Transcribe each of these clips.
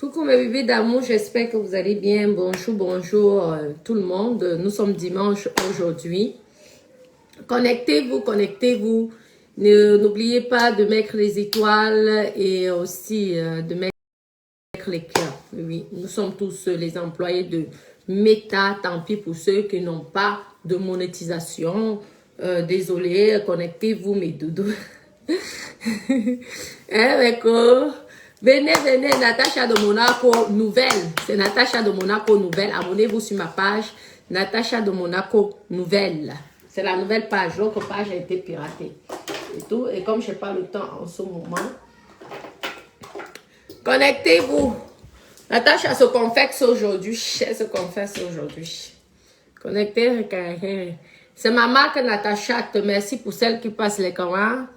Coucou mes bébés d'amour, j'espère que vous allez bien. Bonjour, bonjour tout le monde. Nous sommes dimanche aujourd'hui. Connectez-vous, connectez-vous. N'oubliez pas de mettre les étoiles et aussi de mettre les cœurs. Oui, nous sommes tous les employés de Meta. Tant pis pour ceux qui n'ont pas de monétisation. Désolé, connectez-vous mes doudous. D'accord. Venez, venez, Natacha de Monaco Nouvelle. C'est Natacha de Monaco Nouvelle. Abonnez-vous sur ma page. Natacha de Monaco Nouvelle. C'est la nouvelle page. L'autre page a été piratée. Et tout. Et comme je n'ai pas le temps en ce moment, connectez-vous. Natacha se confesse aujourd'hui. Elle se confesse aujourd'hui. Connectez. C'est ma marque Natacha. Merci pour celles qui passent les commandes.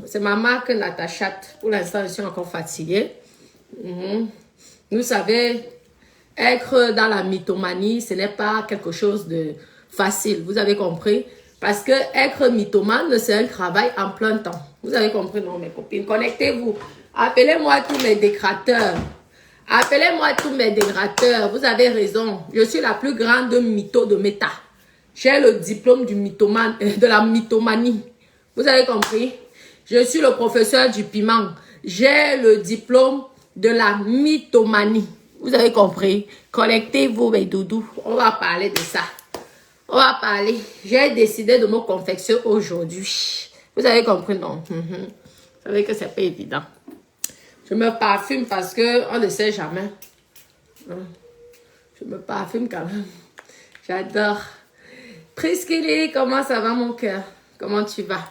C'est ma marque Natacha. Pour l'instant, je suis encore fatiguée. Vous savez, être dans la mythomanie, ce n'est pas quelque chose de facile. Vous avez compris? Parce que être mythomane, c'est un travail en plein temps. Vous avez compris, non, mes copines? Connectez-vous. Appelez-moi tous mes décrateurs. Appelez-moi tous mes dégrateurs. Vous avez raison. Je suis la plus grande mytho de Meta. J'ai le diplôme du mythomane, de la mythomanie. Vous avez compris? Je suis le professeur du piment. J'ai le diplôme de la mythomanie. Vous avez compris? Connectez-vous, mes doudous. On va parler de ça. On va parler. J'ai décidé de me confectionner aujourd'hui. Vous avez compris, non? Vous savez que c'est pas évident. Je me parfume parce que on ne sait jamais. Je me parfume quand même. J'adore. Priscilla, comment ça va mon cœur? Comment tu vas?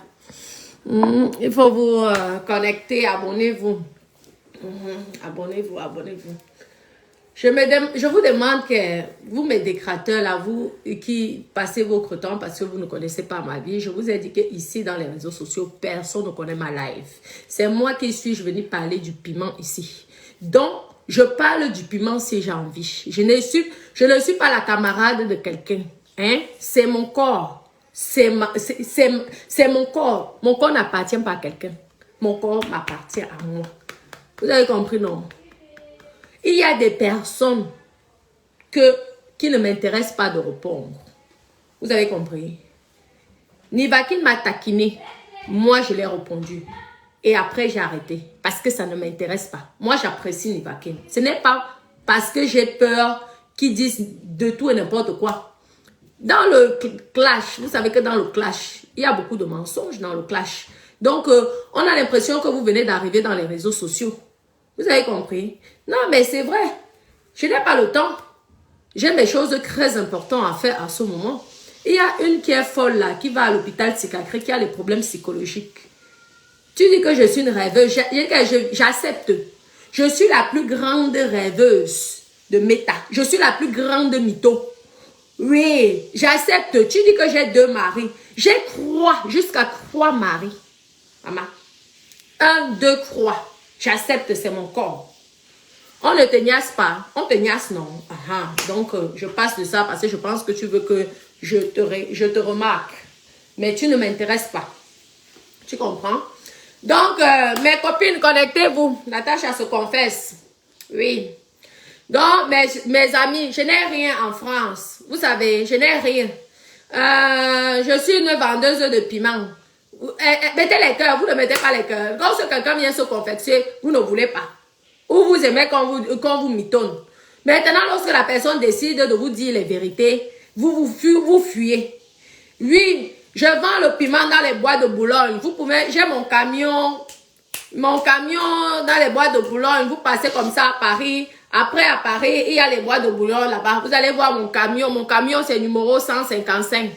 Il faut vous connecter, abonnez-vous. Abonnez-vous, abonnez-vous. Je vous demande que vous, mes décrateurs, là, vous qui passez votre temps parce que vous ne connaissez pas ma vie, je vous ai dit qu'ici, dans les réseaux sociaux, personne ne connaît ma live. C'est moi qui suis venue parler du piment ici. Donc, je parle du piment si j'ai envie. Je ne suis pas la camarade de quelqu'un. Hein? C'est mon corps. C'est mon corps. Mon corps n'appartient pas à quelqu'un. Mon corps m'appartient à moi. Vous avez compris, non? Il y a des personnes qui ne m'intéressent pas de répondre. Vous avez compris? Nivakin m'a taquiné. Moi, je l'ai répondu. Et après, j'ai arrêté. Parce que ça ne m'intéresse pas. Moi, j'apprécie Nivakin. Ce n'est pas parce que j'ai peur qu'ils disent de tout et n'importe quoi. Dans le clash, vous savez que dans le clash, il y a beaucoup de mensonges dans le clash. Donc, on a l'impression que vous venez d'arriver dans les réseaux sociaux. Vous avez compris? Non, mais c'est vrai. Je n'ai pas le temps. J'ai des choses très importantes à faire à ce moment. Il y a une qui est folle là, qui va à l'hôpital psychiatrique, qui a des problèmes psychologiques. Tu dis que je suis une rêveuse. J'accepte. Je suis la plus grande rêveuse de Meta. Je suis la plus grande mytho. Oui, j'accepte. Tu dis que j'ai 2 maris. J'ai jusqu'à 3 maris. Maman. 1, 2, 3. J'accepte, c'est mon corps. On ne te niaise pas. On te niaise, non. Donc, je passe de ça parce que je pense que tu veux que je te remarque. Mais tu ne m'intéresses pas. Tu comprends? Donc, mes copines, connectez-vous. Natacha se confesse. Oui. Donc, mes amis, je n'ai rien en France. Vous savez, je n'ai rien. Je suis une vendeuse de piment. Mettez les cœurs, vous ne mettez pas les cœurs. Quand quelqu'un vient se confectionner, vous ne voulez pas. Ou vous aimez quand vous mitonne. Maintenant, lorsque la personne décide de vous dire les vérités, vous fuyez. Oui, je vends le piment dans les bois de Boulogne. Vous pouvez, j'ai mon camion dans les bois de Boulogne. Vous passez comme ça à Paris. Après, à Paris, il y a les bois de Boulogne là-bas. Vous allez voir mon camion. Mon camion, c'est numéro 155.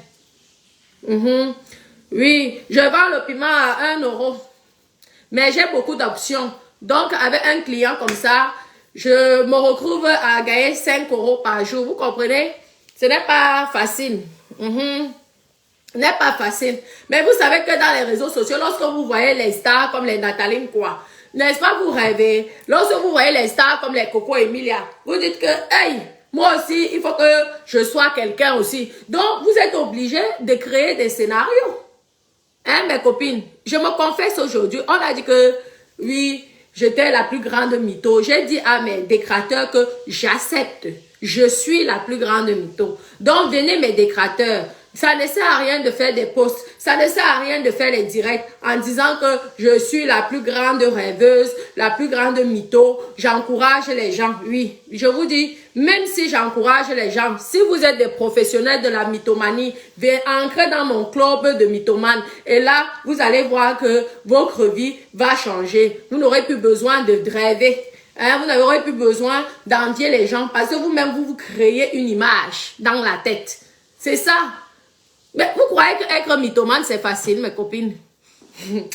Oui, je vends le piment à 1 €. Mais j'ai beaucoup d'options. Donc, avec un client comme ça, je me retrouve à gagner 5 € par jour. Vous comprenez? Ce n'est pas facile. Ce n'est pas facile. Mais vous savez que dans les réseaux sociaux, lorsque vous voyez les stars comme les Nathalie quoi, n'est-ce pas, vous rêvez? Lorsque vous voyez les stars comme les Coco Emilia, vous dites que, hey, moi aussi, il faut que je sois quelqu'un aussi. Donc, vous êtes obligé de créer des scénarios. Hein, mes copines? Je me confesse aujourd'hui. On a dit que, oui, j'étais la plus grande mytho. J'ai dit à mes décrateurs que j'accepte. Je suis la plus grande mytho. Donc, venez mes décrateurs. Ça ne sert à rien de faire des posts. Ça ne sert à rien de faire les directs en disant que je suis la plus grande rêveuse, la plus grande mytho. J'encourage les gens. Oui, je vous dis, même si j'encourage les gens, si vous êtes des professionnels de la mythomanie, venez entrer dans mon club de mythomanes. Et là, vous allez voir que votre vie va changer. Vous n'aurez plus besoin de rêver. Hein, vous n'aurez plus besoin d'envier les gens parce que vous-même, vous créez une image dans la tête. C'est ça. Mais vous croyez qu'être mythomane, c'est facile, mes copines? Vous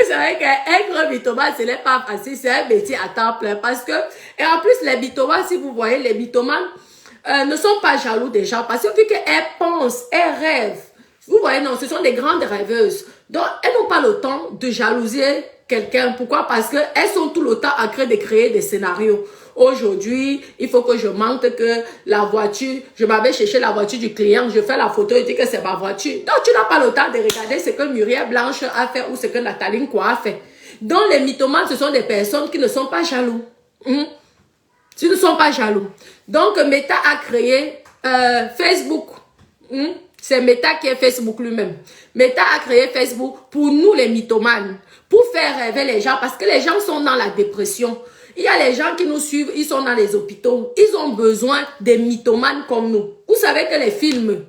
savez qu'être mythomane, ce n'est pas facile, c'est un métier à temps plein. Parce que, et en plus, les mythomanes, si vous voyez, les mythomanes ne sont pas jaloux des gens. Parce que vu qu'elles pensent, elles rêvent, vous voyez, non, ce sont des grandes rêveuses. Donc, elles n'ont pas le temps de jalouser quelqu'un. Pourquoi? Parce qu'elles sont tout le temps en train de créer des scénarios. Aujourd'hui, il faut que je montre que la voiture, je m'avais cherché la voiture du client, je fais la photo et dis que c'est ma voiture. Donc, tu n'as pas le temps de regarder ce que Muriel Blanche a fait ou ce que Nathalie Quoi a fait. Donc, les mythomanes, ce sont des personnes qui ne sont pas jaloux. Ils ne sont pas jaloux. Donc, Meta a créé Facebook. C'est Meta qui est Facebook lui-même. Meta a créé Facebook pour nous les mythomanes, pour faire rêver les gens parce que les gens sont dans la dépression. Il y a les gens qui nous suivent, ils sont dans les hôpitaux. Ils ont besoin des mythomanes comme nous. Vous savez que les films,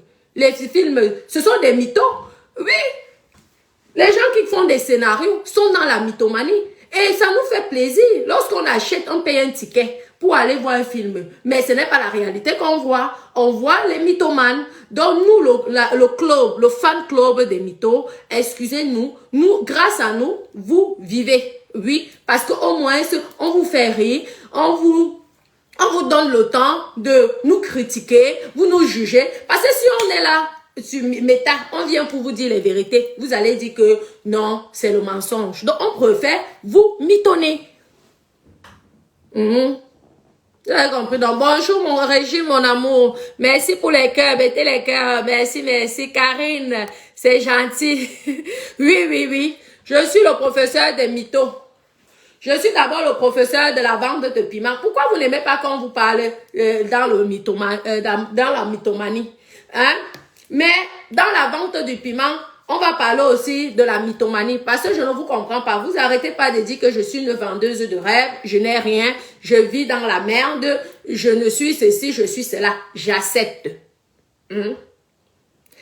ce sont des mythos. Oui. Les gens qui font des scénarios sont dans la mythomanie. Et ça nous fait plaisir. Lorsqu'on achète, on paye un ticket pour aller voir un film. Mais ce n'est pas la réalité qu'on voit. On voit les mythomanes. Donc nous, le club, le fan club des mythos, excusez-nous, grâce à nous, vous vivez. Oui, parce qu'au moins, on vous fait rire, on vous donne le temps de nous critiquer, vous nous jugez. Parce que si on est là, sur Meta, on vient pour vous dire les vérités. Vous allez dire que non, c'est le mensonge. Donc, on préfère vous mitonner. Vous avez compris? Donc, bonjour mon régime, mon amour. Merci pour les cœurs, mettez les cœurs. Merci, merci. Karine, c'est gentil. Oui. Je suis le professeur des mythos. Je suis d'abord le professeur de la vente de piment. Pourquoi vous n'aimez pas quand vous parlez dans la mythomanie? Hein? Mais dans la vente du piment, on va parler aussi de la mythomanie parce que je ne vous comprends pas. Vous arrêtez pas de dire que je suis une vendeuse de rêves, je n'ai rien, je vis dans la merde, je ne suis ceci, je suis cela. J'accepte.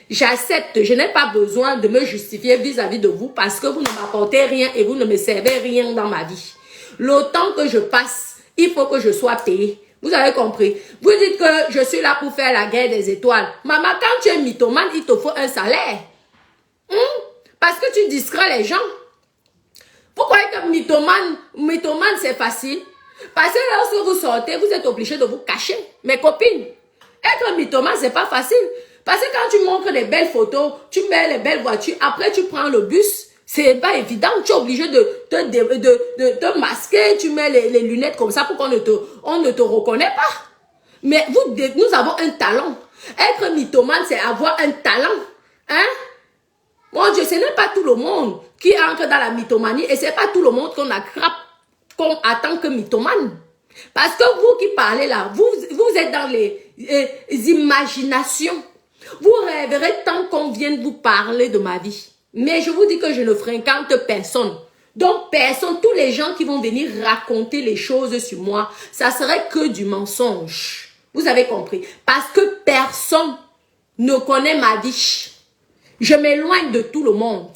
J'accepte, je n'ai pas besoin de me justifier vis-à-vis de vous parce que vous ne m'apportez rien et vous ne me servez rien dans ma vie. Le temps que je passe, il faut que je sois payé. Vous avez compris? Vous dites que je suis là pour faire la guerre des étoiles. Maman, quand tu es mythomane, il te faut un salaire. Parce que tu distrais les gens. Pourquoi être mythomane c'est facile? Parce que lorsque vous sortez, vous êtes obligé de vous cacher. Mes copines, être mythomane, c'est pas facile. Parce que quand tu montres les belles photos, tu mets les belles voitures, après tu prends le bus, c'est pas évident. Tu es obligé de te masquer, tu mets les lunettes comme ça pour qu'on ne te reconnaît pas. Mais nous avons un talent. Être mythomane, c'est avoir un talent. Hein? Mon Dieu, ce n'est pas tout le monde qui entre dans la mythomanie et ce n'est pas tout le monde qu'on attrape comme en tant que mythomane. Parce que vous qui parlez là, vous êtes dans les imaginations. Vous rêverez tant qu'on vienne vous parler de ma vie. Mais je vous dis que je ne fréquente personne. Donc personne, tous les gens qui vont venir raconter les choses sur moi, ça serait que du mensonge. Vous avez compris? Parce que personne ne connaît ma vie. Je m'éloigne de tout le monde.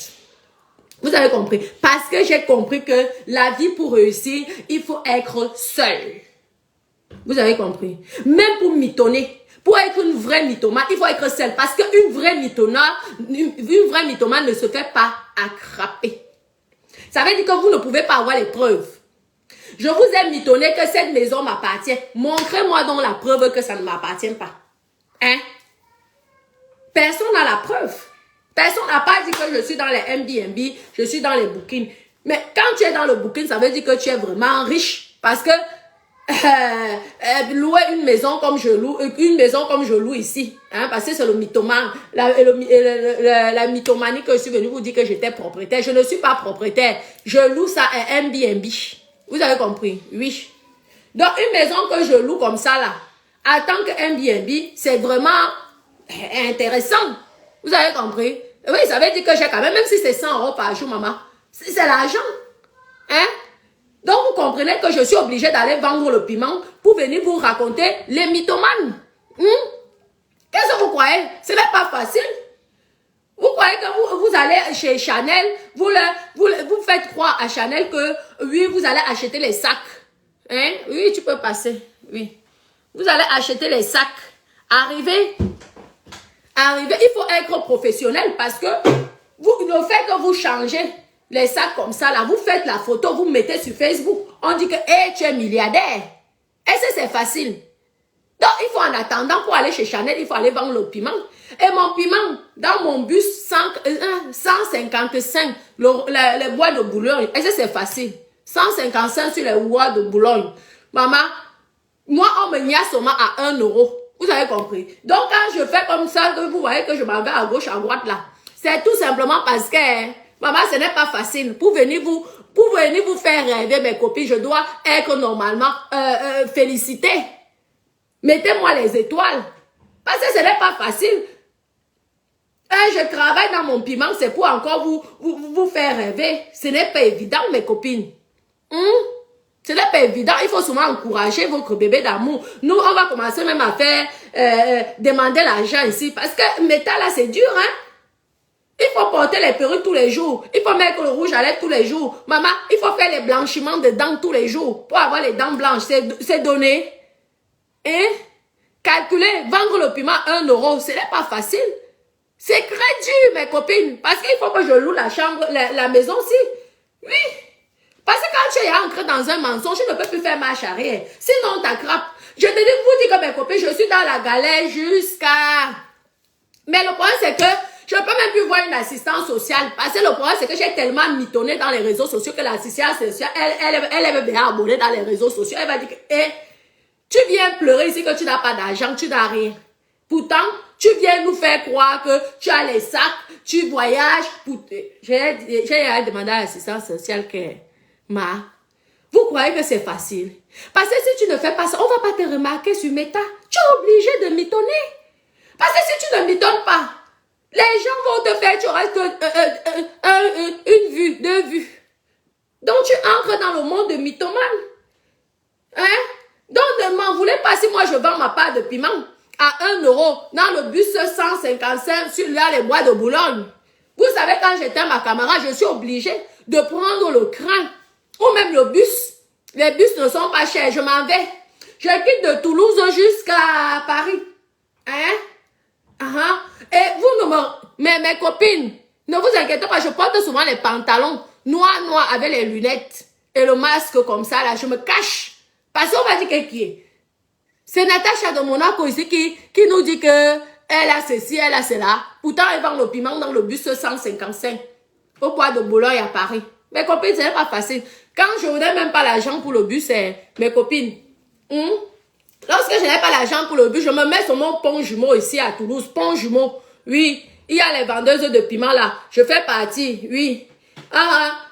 Vous avez compris? Parce que j'ai compris que la vie pour réussir, il faut être seul. Vous avez compris? Même pour mitonner, pour être une vraie mythomane, il faut être seul. Parce qu'une vraie mythomane ne se fait pas attraper. Ça veut dire que vous ne pouvez pas avoir les preuves. Je vous ai mitonné que cette maison m'appartient. Montrez-moi donc la preuve que ça ne m'appartient pas. Hein? Personne n'a la preuve. Personne n'a pas dit que je suis dans les Airbnb, je suis dans les bookings. Mais quand tu es dans le booking, ça veut dire que tu es vraiment riche. Parce que louer une maison comme je loue ici, hein, parce que c'est le mythomane, la mythomanie que je suis venue vous dire que j'étais propriétaire. Je ne suis pas propriétaire, je loue ça à Airbnb. Vous avez compris? Oui. Donc une maison que je loue comme ça là, en tant que Airbnb, c'est vraiment intéressant. Vous avez compris? Oui, ça veut dire que j'ai quand même si c'est 100 € par jour, maman, c'est l'argent, hein? Donc, vous comprenez que je suis obligée d'aller vendre le piment pour venir vous raconter les mythomanes. Qu'est-ce que vous croyez? Ce n'est pas facile. Vous croyez que vous allez chez Chanel, vous faites croire à Chanel que, oui, vous allez acheter les sacs. Hein? Oui, tu peux passer. Oui. Vous allez acheter les sacs. Arrivez, il faut être professionnel parce que le fait que vous changez les sacs comme ça, là, vous faites la photo, vous mettez sur Facebook. On dit que, hey, tu es milliardaire. Est-ce que c'est facile? Donc, il faut en attendant, pour aller chez Chanel, il faut aller vendre le piment. Et mon piment, dans mon bus 155, les bois de Boulogne, est-ce que c'est facile? 155 sur les bois de Boulogne. Maman, moi, on me niaise seulement à 1 €. Vous avez compris? Donc, quand je fais comme ça, que vous voyez que je m'en vais à gauche, à droite, là, c'est tout simplement parce que... Maman, ce n'est pas facile. Pour venir vous faire rêver, mes copines, je dois être normalement félicitée. Mettez-moi les étoiles. Parce que ce n'est pas facile. Je travaille dans mon piment, c'est pour encore vous faire rêver. Ce n'est pas évident, mes copines. Ce n'est pas évident. Il faut souvent encourager votre bébé d'amour. Nous, on va commencer même à faire demander l'argent ici. Parce que Meta, là, c'est dur, hein. Il faut porter les perruques tous les jours. Il faut mettre le rouge à lèvres tous les jours. Maman, il faut faire les blanchiments de dents tous les jours pour avoir les dents blanches. C'est donné. Et calculer, vendre le piment 1 €, ce n'est pas facile. C'est très dur, mes copines. Parce qu'il faut que je loue la chambre, la maison aussi. Oui. Parce que quand tu es ancré dans un mensonge, tu ne peux plus faire marche arrière. Sinon, on t'attrape. Je te dis, vous dites que mes copines, je suis dans la galère jusqu'à... Mais le problème, c'est que je ne peux même plus voir une assistante sociale. Parce que le problème, c'est que j'ai tellement mitonné dans les réseaux sociaux que l'assistante sociale, elle est bien abonnée dans les réseaux sociaux. Elle va dire que, tu viens pleurer ici que tu n'as pas d'argent, tu n'as rien. Pourtant, tu viens nous faire croire que tu as les sacs, tu voyages. J'ai demandé à l'assistante sociale que, vous croyez que c'est facile? Parce que si tu ne fais pas ça, on ne va pas te remarquer sur Meta. Tu es obligé de mitonner. Parce que si tu ne mitonnes pas, les gens vont te faire, tu auras que une vue, 2 vues. Donc tu entres dans le monde de mythomane. Hein? Donc ne m'en voulez pas si moi je vends ma part de piment à 1 € dans le bus 155 sur là, les bois de Boulogne. Vous savez, quand j'éteins ma caméra, je suis obligée de prendre le train ou même le bus. Les bus ne sont pas chers, je m'en vais. Je quitte de Toulouse jusqu'à Paris. Hein? Et vous ne me... Mais mes copines, ne vous inquiétez pas, je porte souvent les pantalons noirs avec les lunettes et le masque comme ça, là, je me cache. Parce qu'on va dire qui est. C'est Natacha de Monaco ici qui nous dit que elle a ceci, elle a cela. Pourtant, elle vend le piment dans le bus 155 au bois de Boulogne à Paris. Mes copines, ce n'est pas facile. Quand je ne donne même pas l'argent pour le bus, mes copines, lorsque je n'ai pas l'argent pour le bus, je me mets sur mon pont jumeau ici à Toulouse. Pont jumeau, oui. Il y a les vendeuses de piment là. Je fais partie, oui.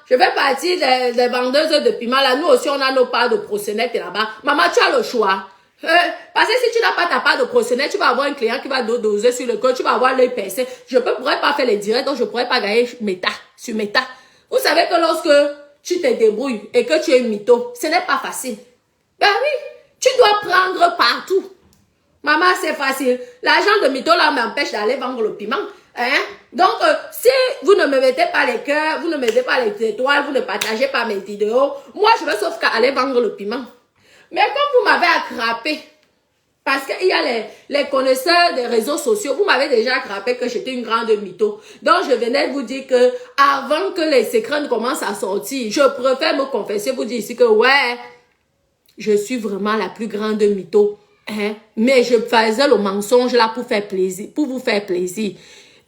Je fais partie des vendeuses de piment là. Nous aussi, on a nos parts de proxénètes là-bas. Maman, tu as le choix. Parce que si tu n'as pas ta part de proxénète, tu vas avoir un client qui va doser sur le cœur. Tu vas avoir l'œil percé. Je ne pourrais pas faire les directs, donc je ne pourrais pas gagner sur Meta. Vous savez que lorsque tu te débrouilles et que tu es mytho, ce n'est pas facile. Ben oui. Tu dois prendre partout. Maman, c'est facile. L'argent de mytho là m'empêche d'aller vendre le piment. Hein? Donc, si vous ne me mettez pas les cœurs, vous ne mettez pas les étoiles, vous ne partagez pas mes vidéos, moi, je vais sauf qu'à aller vendre le piment. Mais comme vous m'avez attrapé, parce qu'il y a les connaisseurs des réseaux sociaux, vous m'avez déjà attrapé que j'étais une grande mytho. Donc, je venais vous dire que avant que les secrets ne commencent à sortir, je préfère me confesser, vous dire ici que ouais, je suis vraiment la plus grande mytho. Hein? Mais je faisais le mensonge là pour faire plaisir, pour vous faire plaisir.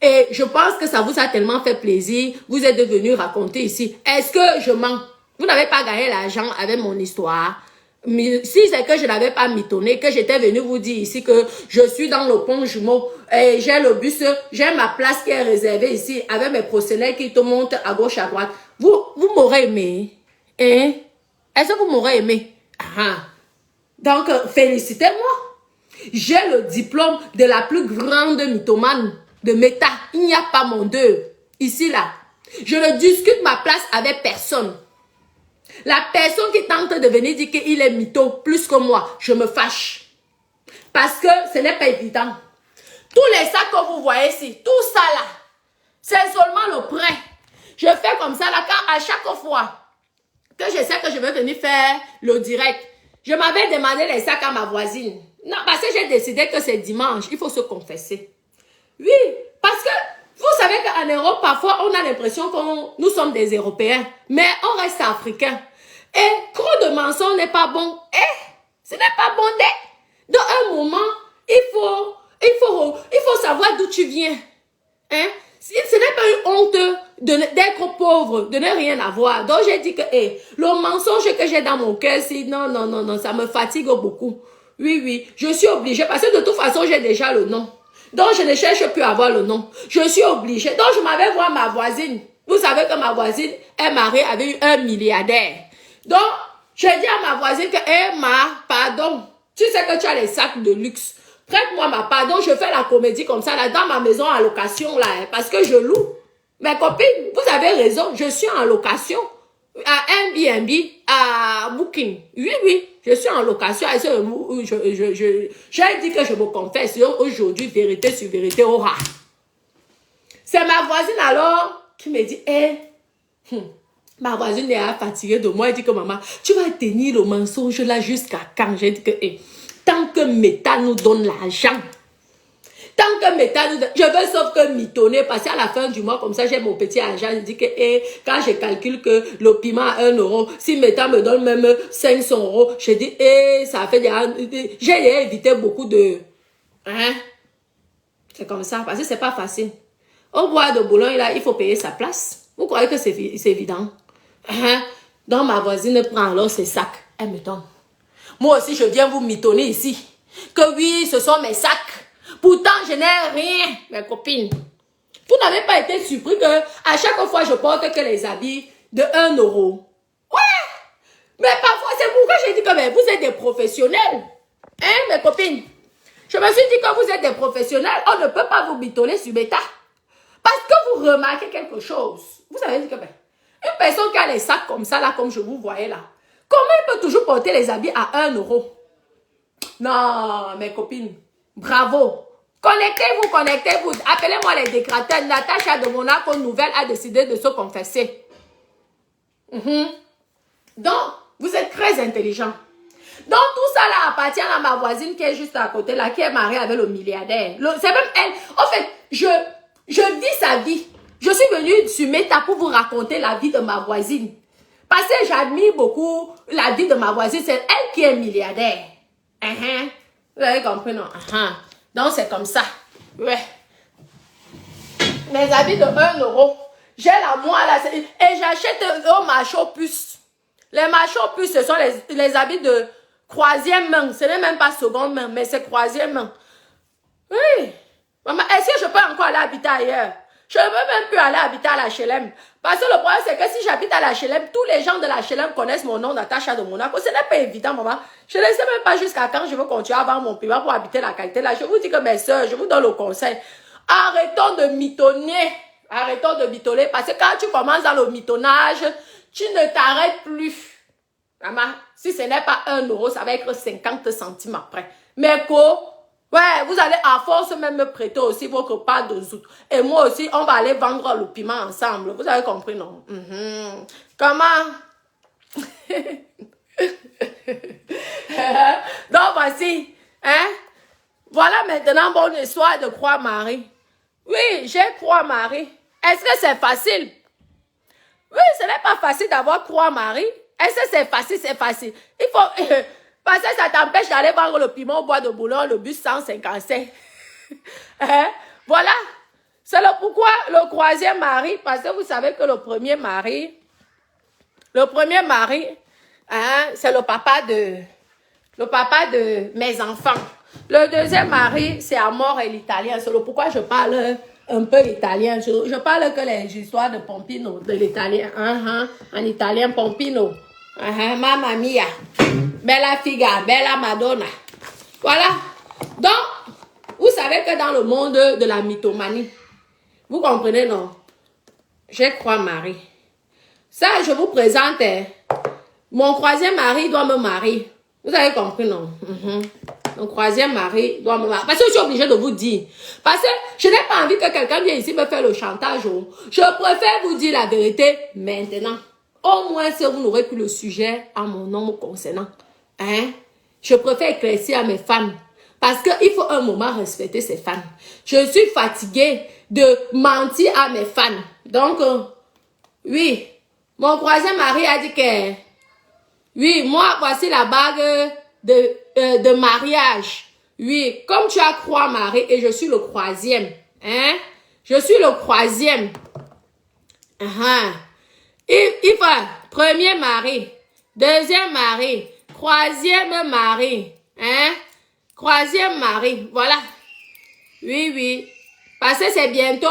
Et je pense que ça vous a tellement fait plaisir. Vous êtes devenu raconter ici. Est-ce que je mens? Vous n'avez pas gagné l'argent avec mon histoire. Si c'est que je n'avais pas mitonné, que j'étais venu vous dire ici que je suis dans le pont jumeau, et j'ai le bus, j'ai ma place qui est réservée ici, avec mes procédés qui te montent à gauche, à droite, vous m'aurez aimé. Hein? Est-ce que vous m'aurez aimé? Ah. Donc, félicitez-moi. J'ai le diplôme de la plus grande mythomane de Meta. Il n'y a pas mon deux. Ici, là. Je ne discute ma place avec personne. La personne qui tente de venir dire qu'il est mytho plus que moi, je me fâche. Parce que ce n'est pas évident. Tous les sacs que vous voyez ici, tout ça là, c'est seulement le prêt. Je fais comme ça là, quand à chaque fois que je sais que je vais venir faire le direct, je m'avais demandé les sacs à ma voisine. Non, parce que j'ai décidé que c'est dimanche, il faut se confesser. Oui, parce que vous savez qu'en Europe, parfois, on a l'impression que nous sommes des Européens, mais on reste africains. Et trop de mensonges n'est pas bon. Ce n'est pas bon. Dans un moment, il faut savoir d'où tu viens. Hein? Ce n'est pas une honte d'être pauvre, de ne rien avoir. Donc, j'ai dit que le mensonge que j'ai dans mon cœur, c'est non, ça me fatigue beaucoup. Oui, je suis obligée, parce que de toute façon, j'ai déjà le nom. Donc, je ne cherche plus à avoir le nom. Je suis obligée. Donc, je m'avais voir ma voisine. Vous savez que ma voisine est mariée avec un milliardaire. Donc, j'ai dit à ma voisine que, pardon, tu sais que tu as les sacs de luxe. Prête-moi ma part. Donc, je fais la comédie comme ça, là, dans ma maison en location, là, parce que je loue. Mes copines, vous avez raison, je suis en location. À Airbnb, à Booking. Oui, je suis en location. J'ai dit que je me confesse aujourd'hui, vérité sur vérité, aura. C'est ma voisine alors qui me dit, ma voisine est fatiguée de moi. Elle dit que maman, tu vas tenir le mensonge là jusqu'à quand? J'ai dit que, tant que Meta nous donne l'argent, tant que Meta nous donne, je veux sauf que mitonner, parce qu'à la fin du mois, comme ça, j'ai mon petit argent. Je dis que, quand je calcule que le piment à 1 euro, si Meta me donne même 500 euros, je dis, ça fait j'ai évité beaucoup de, c'est comme ça, parce que c'est pas facile. Au bois de Boulogne, là, il faut payer sa place. Vous croyez que c'est évident? Donc, ma voisine prend alors ses sacs. Elle me donne. Moi aussi, je viens vous mitonner ici. Que oui, ce sont mes sacs. Pourtant, je n'ai rien, mes copines. Vous n'avez pas été surpris que à chaque fois, je porte que les habits de 1 euro. Ouais! Mais parfois, c'est pourquoi j'ai dit que vous êtes des professionnels. Mes copines? Je me suis dit que vous êtes des professionnels. On ne peut pas vous mitonner sur Meta. Parce que vous remarquez quelque chose. Vous avez dit que une personne qui a les sacs comme ça, là, comme je vous voyais là, comment il peut toujours porter les habits à 1 euro? Non, mes copines, bravo. Connectez-vous. Appelez-moi les décrateurs. Natacha de Monaco Nouvelle a décidé de se confesser. Donc, vous êtes très intelligent. Donc, tout ça là appartient à ma voisine qui est juste à côté, là, qui est mariée avec le milliardaire. C'est même elle. En fait, je vis sa vie. Je suis venue sur Meta pour vous raconter la vie de ma voisine. Parce que j'admire beaucoup la vie de ma voisine. C'est elle qui est milliardaire. Vous avez compris, non? Donc, c'est comme ça. Ouais. Mes habits de 1 euro. J'ai la moi là. Et j'achète au marché aux puces. Les marchés aux puces, ce sont les habits de troisième main. Ce n'est même pas seconde main, mais c'est troisième main. Oui. Maman, est-ce que je peux encore aller habiter ailleurs? Je ne veux même plus aller habiter à la HLM. Parce que le problème, c'est que si j'habite à la HLM, tous les gens de la HLM connaissent mon nom, Natacha de Monaco. Ce n'est pas évident, maman. Je ne sais même pas jusqu'à quand je veux continuer à avoir mon paiement pour habiter la qualité. Là, je vous dis que mes soeurs, je vous donne le conseil. Arrêtons de mitonner. Arrêtons de mitonner. Parce que quand tu commences dans le mitonnage, tu ne t'arrêtes plus. Maman, si ce n'est pas 1 euro, ça va être 50 centimes après. Mais quoi? Ouais, vous allez à force même me prêter aussi votre part de zout. Et moi aussi, on va aller vendre le piment ensemble. Vous avez compris, non? Comment? Donc, voici. Voilà maintenant mon histoire de Croix-Marie. Oui, j'ai Croix-Marie. Est-ce que c'est facile? Oui, ce n'est pas facile d'avoir Croix-Marie. Est-ce que c'est facile? C'est facile. Il faut... parce que ça t'empêche d'aller vendre le piment au bois de Boulogne, le bus 155. Voilà. C'est pourquoi le troisième mari, parce que vous savez que le premier mari, c'est le papa de le papa de mes enfants. Le deuxième mari, c'est Amore et l'italien. C'est pourquoi je parle un peu italien. Je parle que les histoires de Pompino, de l'italien. En italien, Pompino. Mamma mia. Bella figa, bella Madonna. Voilà. Donc, vous savez que dans le monde de la mythomanie, vous comprenez, non? J'ai 3 maris. Ça, je vous présente. Mon 3e mari doit me marier. Vous avez compris, non? Mon 3e mari doit me marier. Parce que je suis obligée de vous dire. Parce que je n'ai pas envie que quelqu'un vienne ici me faire le chantage. Je préfère vous dire la vérité maintenant. Au moins, si vous n'aurez plus le sujet à mon nom concernant. Je préfère éclaircir à mes fans. Parce qu'il faut un moment respecter ces fans. Je suis fatiguée de mentir à mes fans. Donc, oui, mon 3e mari a dit que, oui, moi, voici la bague de mariage. Oui, comme tu as 3 maris et je suis le 3e. Je suis le 3e. Il faut 1er mari, 2e mari, 3e mari. 3e mari, voilà. Oui. Parce que c'est bientôt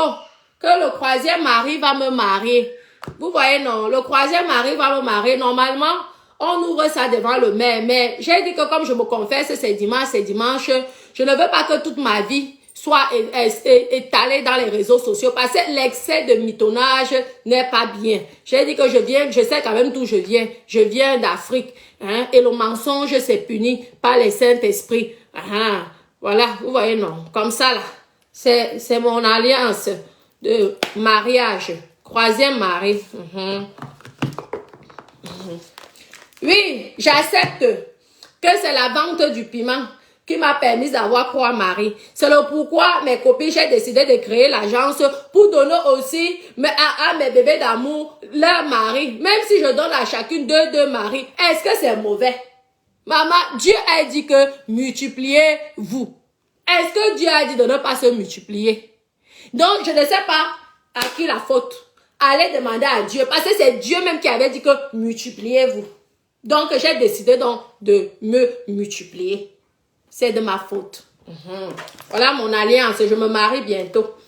que le 3e mari va me marier. Vous voyez, non, le 3e mari va me marier. Normalement, on ouvre ça devant le maire. Mais j'ai dit que comme je me confesse, c'est dimanche. Je ne veux pas que toute ma vie soit étalée dans les réseaux sociaux. Parce que l'excès de mitonnage n'est pas bien. J'ai dit que je sais quand même d'où je viens. Je viens d'Afrique. Et le mensonge, c'est puni par les Saint-Esprits. Voilà, vous voyez, non. Comme ça, là. C'est mon alliance de mariage. 3e mari. Oui, j'accepte que c'est la vente du piment qui m'a permis d'avoir 3 maris. C'est le pourquoi mes copines, j'ai décidé de créer l'agence pour donner aussi à mes bébés d'amour leur mari. Même si je donne à chacune 2 maris, est-ce que c'est mauvais? Maman, Dieu a dit que multipliez-vous. Est-ce que Dieu a dit de ne pas se multiplier? Donc, je ne sais pas à qui la faute. Allez demander à Dieu. Parce que c'est Dieu même qui avait dit que multipliez-vous. Donc, j'ai décidé donc de me multiplier. C'est de ma faute. Voilà mon alliance. Je me marie bientôt.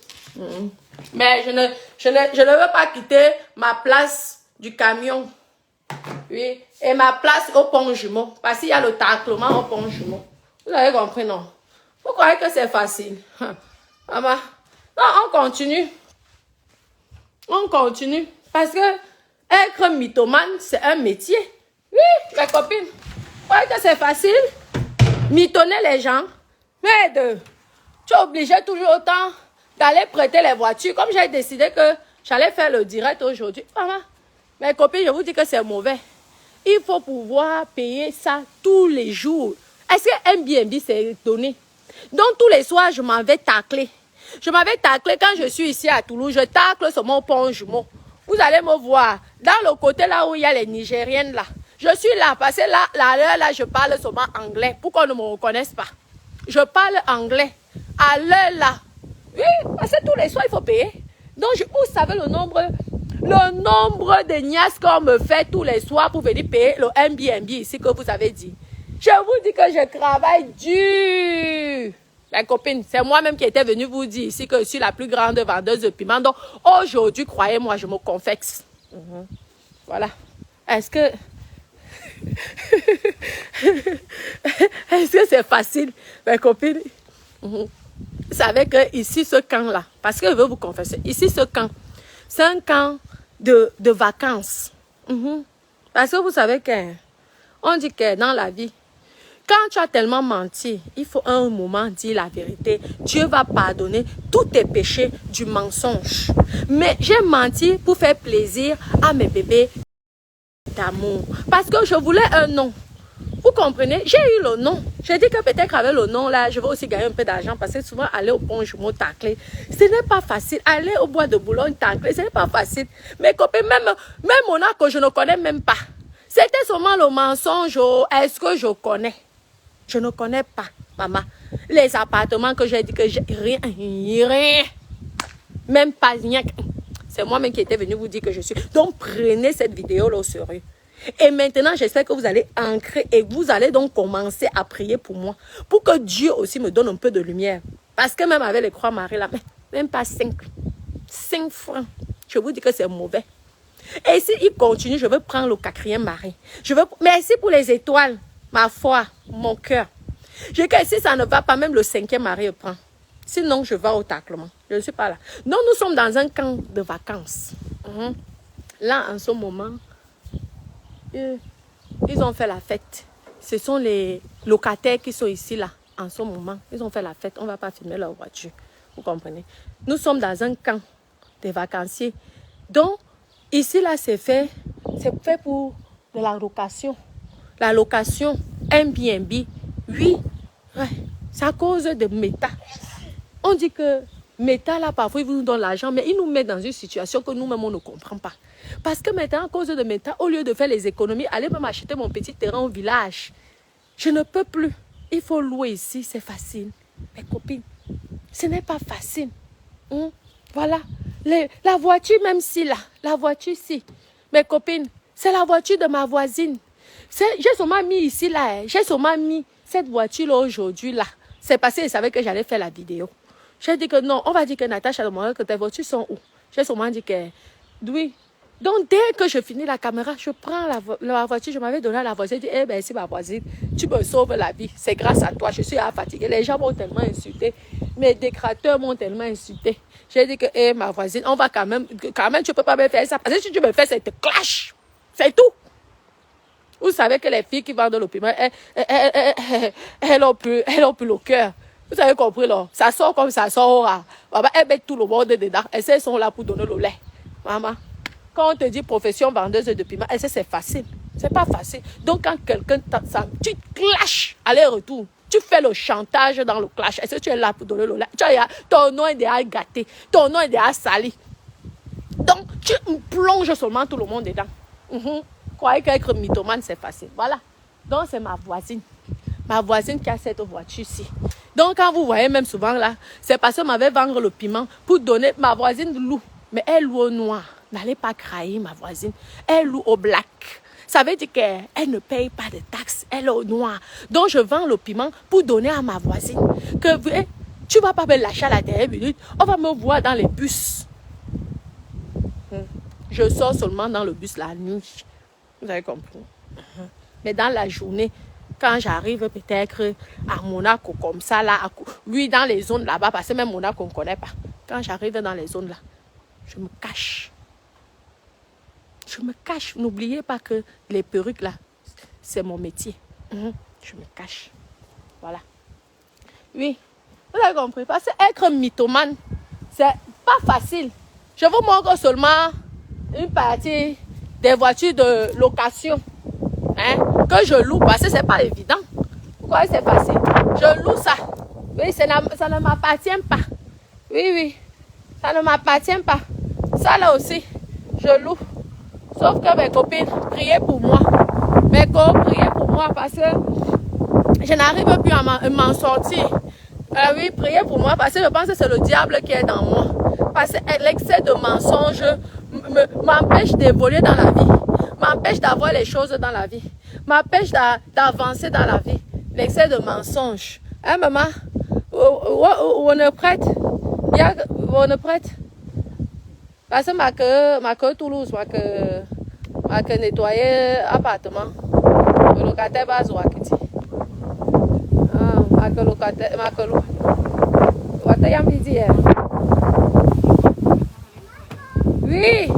Mais je ne veux pas quitter ma place du camion. Oui. Et ma place au pont jumeau. Parce qu'il y a le taclement au pont jumeau. Vous avez compris, non? Vous croyez que c'est facile? Maman. Non, on continue. On continue. Parce que être mythomane, c'est un métier. Oui, mes copines. Vous croyez que c'est facile? Mythonner les gens. Mais tu es obligé toujours autant d'aller prêter les voitures. Comme j'ai décidé que j'allais faire le direct aujourd'hui. Maman, mes copines, je vous dis que c'est mauvais. Il faut pouvoir payer ça tous les jours. Est-ce que Airbnb c'est donné? Donc tous les soirs, je m'en vais tacler. Je m'en vais tacler quand je suis ici à Toulouse. Je tacle sur mon pont jumeau. Vous allez me voir. Dans le côté là où il y a les Nigériennes là. Je suis là parce que là, je parle seulement anglais. Pour qu'on ne me reconnaisse pas. Je parle anglais. À l'heure là. Oui, parce que tous les soirs, il faut payer. Donc, vous savez le nombre de niaises qu'on me fait tous les soirs pour venir payer le Airbnb ici que vous avez dit. Je vous dis que je travaille dur. Ma copine, c'est moi-même qui étais venue vous dire ici que je suis la plus grande vendeuse de piment. Donc, aujourd'hui, croyez-moi, je me confesse. Voilà. Est-ce que c'est facile, ma copine? Vous savez que ici, ce camp-là, parce que je veux vous confesser, ici, ce camp, c'est un camp de vacances. Parce que vous savez qu'on dit que dans la vie, quand tu as tellement menti, il faut un moment dire la vérité. Dieu va pardonner tous tes péchés du mensonge. Mais j'ai menti pour faire plaisir à mes bébés d'amour. Parce que je voulais un nom. Vous comprenez? J'ai eu le nom. J'ai dit que peut-être avec le nom là, je vais aussi gagner un peu d'argent. Parce que souvent, aller au pont jumeau tacler, ce n'est pas facile. Aller au bois de Boulogne tacler, ce n'est pas facile. Mes copains, même mon âge que je ne connais même pas. C'était seulement le mensonge. Est-ce que je connais? Je ne connais pas, maman. Les appartements que j'ai dit que j'ai rien. Même pas rien. C'est moi-même qui étais venu vous dire que je suis. Donc, prenez cette vidéo là au sérieux. Et maintenant, j'espère que vous allez ancrer et vous allez donc commencer à prier pour moi. Pour que Dieu aussi me donne un peu de lumière. Parce que même avec les croix Marie, là, même pas 5 francs. Je vous dis que c'est mauvais. Et s'il continue, je veux prendre le 4e mari. Merci pour les étoiles, ma foi, mon cœur. Je dis que si ça ne va pas, même le 5e mari prend. Sinon, je vais au taclement. Je ne suis pas là. Non, nous sommes dans un camp de vacances. Là, en ce moment, ils ont fait la fête. Ce sont les locataires qui sont ici, là, en ce moment. Ils ont fait la fête. On ne va pas filmer leur voiture. Vous comprenez? Nous sommes dans un camp de vacanciers. Donc, ici, là, c'est fait pour de la location. La location, Airbnb, oui, ouais, c'est à cause de Meta. On dit que Meta, là, parfois, ils vous donnent l'argent, mais ils nous mettent dans une situation que nous-mêmes, on ne comprend pas. Parce que maintenant, à cause de Meta, au lieu de faire les économies, aller même acheter mon petit terrain au village, je ne peux plus. Il faut louer ici, c'est facile. Mes copines, ce n'est pas facile. Voilà. La voiture, même si là, la voiture ici, mes copines, c'est la voiture de ma voisine. J'ai seulement mis ici, là, j'ai seulement mis cette voiture-là aujourd'hui, là. C'est parce que je savais que j'allais faire la vidéo. J'ai dit que non, on va dire que Natacha demandait que tes voitures sont où. J'ai seulement dit que oui. Donc, dès que je finis la caméra, je prends la voiture. Je m'avais donné à la voisine. Je dis, eh bien, c'est ma voisine. Tu me sauves la vie. C'est grâce à toi. Je suis fatiguée. Les gens m'ont tellement insulté. Mes décrateurs m'ont tellement insulté. J'ai dit que, ma voisine, on va quand même, tu ne peux pas me faire ça. Parce que si tu me fais, c'est te clash. C'est tout. Vous savez que les filles qui vendent le piment, elles ont plus le cœur. Vous avez compris, là? Ça sort comme ça sort. Elles mettent tout le monde dedans. Elles sont là pour donner le lait. Maman. Quand on te dit profession vendeuse de piment, c'est facile. C'est pas facile. Donc, quand quelqu'un ça, tu clashes aller-retour. Tu fais le chantage dans le clash. Est-ce que tu es là pour donner le lait? Ton nom est déjà gâté. Ton nom est déjà sali. Donc, tu plonges seulement tout le monde dedans. Croyez qu'être mythomane, c'est facile. Voilà. Donc, c'est ma voisine. Ma voisine qui a cette voiture-ci. Donc, quand vous voyez même souvent là, c'est parce que m'avait vendre le piment pour donner. Ma voisine loue. Mais elle loue au noir. N'allez pas crailler ma voisine. Elle loue au black. Ça veut dire qu'elle ne paye pas de taxes. Elle est au noir. Donc, je vends le piment pour donner à ma voisine. Que tu ne vas pas me lâcher à la dernière minute. On va me voir dans les bus. Je sors seulement dans le bus la nuit. Vous avez compris. Mais dans la journée, quand j'arrive peut-être à Monaco comme ça, là, oui, dans les zones là-bas, parce que même Monaco, on ne connaît pas. Quand j'arrive dans les zones là, je me cache. Je me cache. N'oubliez pas que les perruques là, c'est mon métier. Je me cache. Voilà. Oui, vous avez compris. Parce que être mythomane, c'est pas facile. Je vous montre seulement une partie des voitures de location que je loue parce que c'est pas évident. Pourquoi c'est facile? Je loue ça. Oui, ça ne m'appartient pas. Oui, ça ne m'appartient pas. Ça là aussi, je loue. Sauf que mes copines, priez pour moi. Mes copines, priez pour moi parce que je n'arrive plus à m'en sortir. Oui, priez pour moi parce que je pense que c'est le diable qui est dans moi. Parce que l'excès de mensonges m'empêche d'évoluer dans la vie. M'empêche d'avoir les choses dans la vie. M'empêche d'avancer dans la vie. L'excès de mensonges. Hein, maman? On est prête? On est prête? Parce que ma que Toulouse, ma que nettoyer appartement. Le locataire va se wakiti. Ma que locataire, ma que locataire midi. Oui.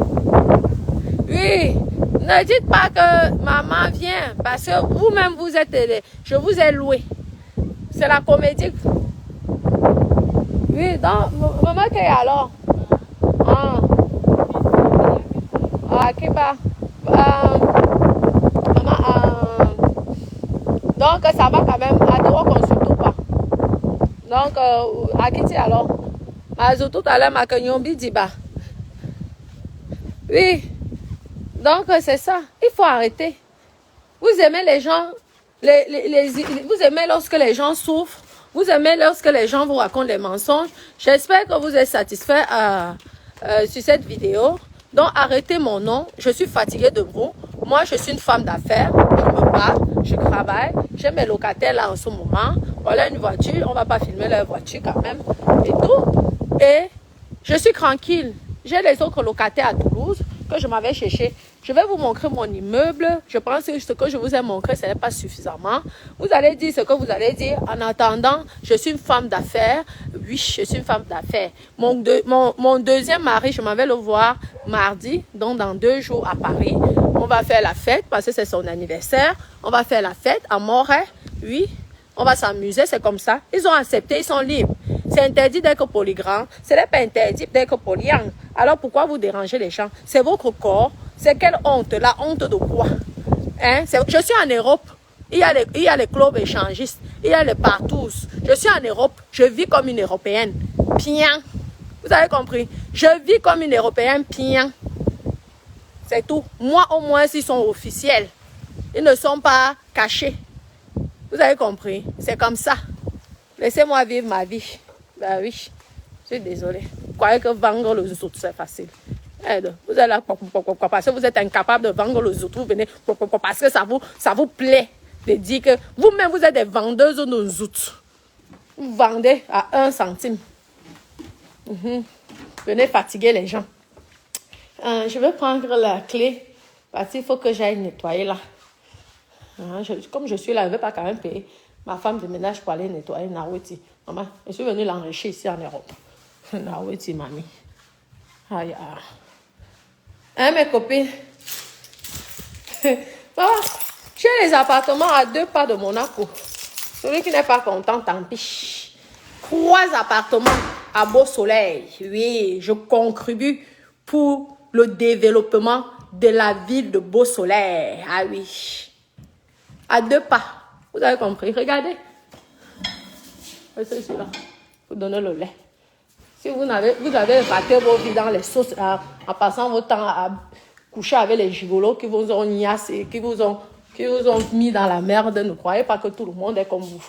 Ne dites pas que maman vient parce que vous-même vous êtes aidé. Je vous ai loué. C'est la comédie. Oui, donc maman qui est alors. Donc ça va quand même à deux consultes pas. Donc à qui tu alors? Tout à l'heure ma cagnombi dit bah. Oui. Donc c'est ça. Il faut arrêter. Vous aimez les gens, vous aimez lorsque les gens souffrent. Vous aimez lorsque les gens vous racontent des mensonges. J'espère que vous êtes satisfait sur cette vidéo. Donc, arrêtez mon nom. Je suis fatiguée de vous. Moi, je suis une femme d'affaires. Je me bats, je travaille. J'ai mes locataires là en ce moment. Voilà une voiture. On ne va pas filmer leur voiture quand même. Et tout. Et je suis tranquille. J'ai les autres locataires à Toulouse que je m'avais cherché. Je vais vous montrer mon immeuble. Je pense que ce que je vous ai montré, ce n'est pas suffisamment. Vous allez dire ce que vous allez dire. En attendant, je suis une femme d'affaires. Oui, je suis une femme d'affaires. Mon deuxième mari, je m'en vais le voir mardi, donc dans 2 jours à Paris. On va faire la fête parce que c'est son anniversaire. On va faire la fête à Moret. Oui, on va s'amuser, c'est comme ça. Ils ont accepté, ils sont libres. C'est interdit d'être polygame. Ce n'est pas interdit d'être polyandre. Alors pourquoi vous dérangez les gens? C'est votre corps. C'est quelle honte? La honte de quoi? Hein? Je suis en Europe. Il y a les clubs échangistes. Il y a les partous. Je suis en Europe. Je vis comme une Européenne. Bien. Vous avez compris? Je vis comme une Européenne. Bien. C'est tout. Moi, au moins, ils sont officiels. Ils ne sont pas cachés. Vous avez compris? C'est comme ça. Laissez-moi vivre ma vie. Ben oui. Je suis désolée. Vous croyez que vendre les autres, c'est facile? Vous êtes là parce que vous êtes incapable de vendre les autres. Vous venez parce que ça vous plaît de dire que vous-même, vous êtes des vendeuses de zout. Vous vendez à 1 centime. Venez fatiguer les gens. Je vais prendre la clé parce qu'il faut que j'aille nettoyer là. Comme je suis là, je ne vais pas quand même payer ma femme de ménage pour aller nettoyer Naweti. Maman, je suis venue l'enrichir ici en Europe. Naweti, mamie. Aïe, aïe. Hein, mes copines? J'ai les appartements à 2 pas de Monaco. Celui qui n'est pas content, tant pis. 3 appartements à Beau Soleil. Oui, je contribue pour le développement de la ville de Beau Soleil. Ah oui. À 2 pas. Vous avez compris? Regardez. C'est celui-là. Vous donnez le lait. Si vous avez raté vos vies dans les sauces en passant votre temps à coucher avec les gigolos qui vous ont niassé, qui vous ont mis dans la merde, ne croyez pas que tout le monde est comme vous.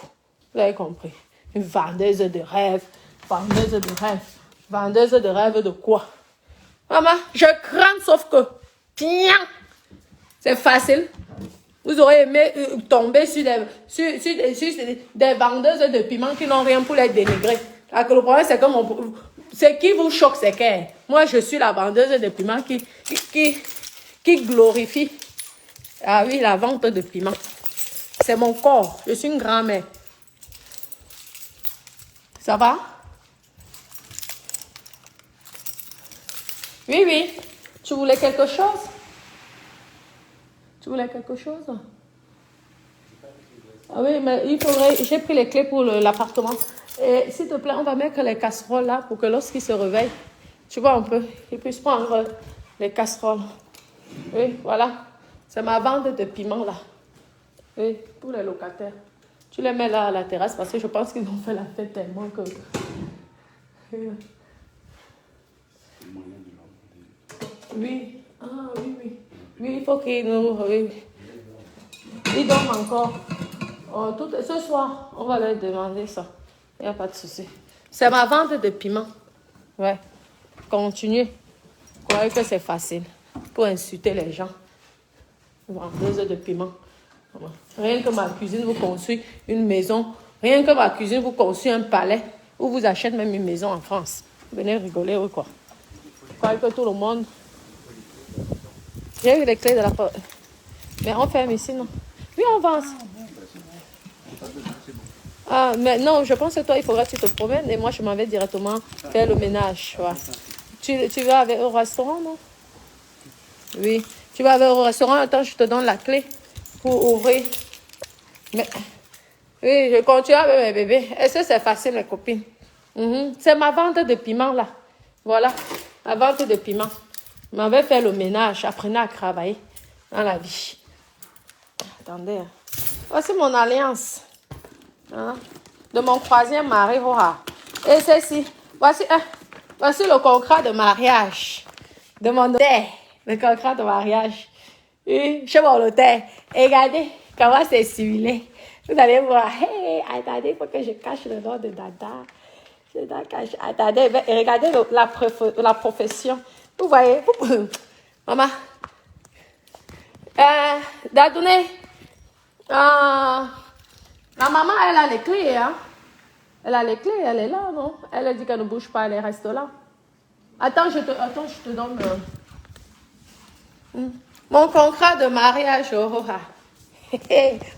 Vous avez compris? Une vendeuse de rêves. Vendeuse de rêves. Vendeuse de rêves de quoi? Maman, je crains sauf que... Tiens! C'est facile. Vous aurez aimé tomber sur des vendeuses de piments qui n'ont rien pour les dénigrer. Alors que le problème, c'est que ce qui vous choque, c'est que moi, je suis la vendeuse de piments qui glorifie. Ah oui, la vente de piments. C'est mon corps. Je suis une grand-mère. Ça va? Oui, oui. Tu voulais quelque chose? Tu voulais quelque chose? Ah oui, mais il faudrait... J'ai pris les clés pour l'appartement. Et s'il te plaît, on va mettre les casseroles là pour que lorsqu'il se réveille, tu vois un peu, il puisse prendre les casseroles. Oui, voilà. C'est ma vente de piments là. Oui, pour les locataires. Tu les mets là à la terrasse parce que je pense qu'ils ont fait la fête tellement que... Oui. Ah oui, oui. Oui, il faut qu'ils nous... Oui. Ils dorment encore. Ce soir, on va leur demander ça. Il n'y a pas de souci. C'est ma vente de piment. Ouais. Continuez. Vous croyez que c'est facile pour insulter les gens. Vendeuse de piment. Rien que ma cuisine vous construit une maison. Rien que ma cuisine vous construit un palais. Ou vous achetez même une maison en France. Venez rigoler ou quoi. Vous croyez que tout le monde... J'ai eu les clés de la porte. Mais on ferme ici, non? Oui, on avance. Ah, mais non, je pense que toi, il faudra que tu te promènes et moi, je m'en vais directement faire le ménage. Ouais. Tu vas au restaurant, non? Oui. Tu vas au restaurant, attends, je te donne la clé pour ouvrir. Mais, oui, je continue avec mes bébés. Est-ce que c'est facile, mes copines? C'est ma vente de piment, là. Voilà, la vente de piment. Je m'en vais faire le ménage, apprenez à travailler dans la vie. Attendez. Voici mon alliance. Hein? De mon 3e mari. Et ceci. Voici le contrat de mariage. De mon notaire. Le contrat de mariage. Oui, chez mon notaire. Et regardez comment c'est simulé. Vous allez voir. Hey, attendez, il faut que je cache le nom de Dada. Je dois cacher. Attendez, regardez la profession. Vous voyez? Maman. Dadouné, ma maman, elle a les clés, hein. Elle a les clés, elle est là, non? Elle a dit qu'elle ne bouge pas, elle reste là. Attends, je te donne mon contrat de mariage. Oh, ah.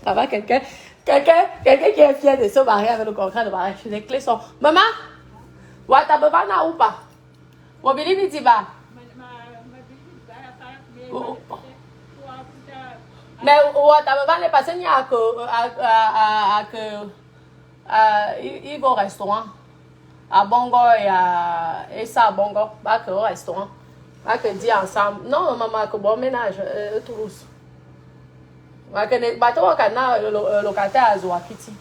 Ça va, quelqu'un qui est fier de se marier avec le contrat de mariage. Les clés sont... Maman, t'as besoin ou pas? Mon billet, dit pas. Mais t'as besoin de passer il va au restaurant. À Bongo et ça à Bongo. Bah, au restaurant. Bah, que dit ensemble. Non, maman, que bon ménage, Toulouse. Bah, que les bateaux au canal, le locataire à Zouakiti.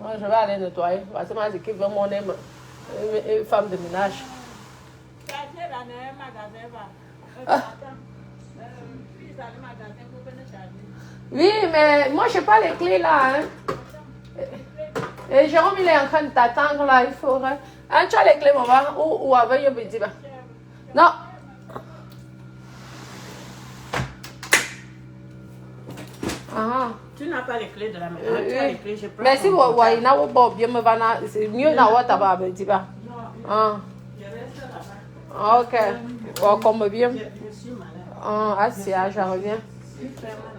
Moi, je vais aller nettoyer. Parce que moi, j'ai équipe mon une femme de ménage. Oui, mais moi, je n'ai pas les clés là. Hein. Et Jérôme, il est en train de t'attendre là. Il faudrait. Hein, tu as les clés, maman? Ou avec un petit. Non. Ah. Tu n'as pas les clés de la maison. Tu as les clés, je prends. Merci, c'est mieux d'avoir ta barbe, dis pas. Ah. Je reste là-bas. Ok. Oh, comme bien. Je suis malade. Ah, c'est je reviens. Super malade.